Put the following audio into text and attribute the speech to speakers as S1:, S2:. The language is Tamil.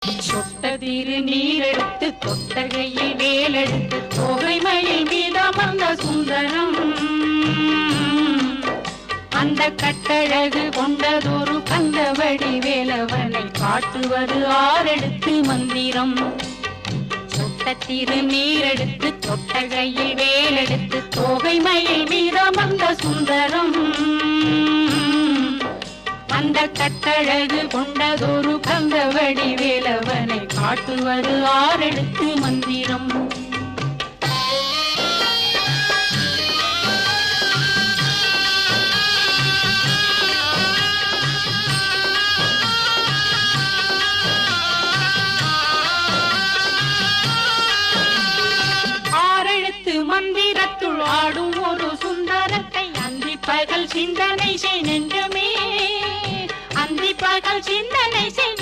S1: சொட்டதிரு நீரெடுத்து தொட்டகையில் வேலெடுத்து தொகைமயில் மீதமர்ந்த சுந்தரம் அந்த கட்டழகு கொண்டதொரு கந்தவடி வேலவனை காட்டுவது ஆரெடுத்து மந்திரம். சொட்டத்திரு நீரெடுத்து தொட்டகையில் வேலெடுத்து தொகைமயில் மீதமர்ந்த சுந்தரம் அந்த கட்டழகு கொண்டதொரு கந்தவடி வேலவனை காட்டுவது ஆரெடுத்து மந்திரம். ஆரெழுத்து மந்திரத்துள் ஆடும் ஒரு சுந்தரத்தை அந்தி பகல் சிந்தனை செய் நெஞ்சமே, அந்தி பகல் சிந்தனை செய்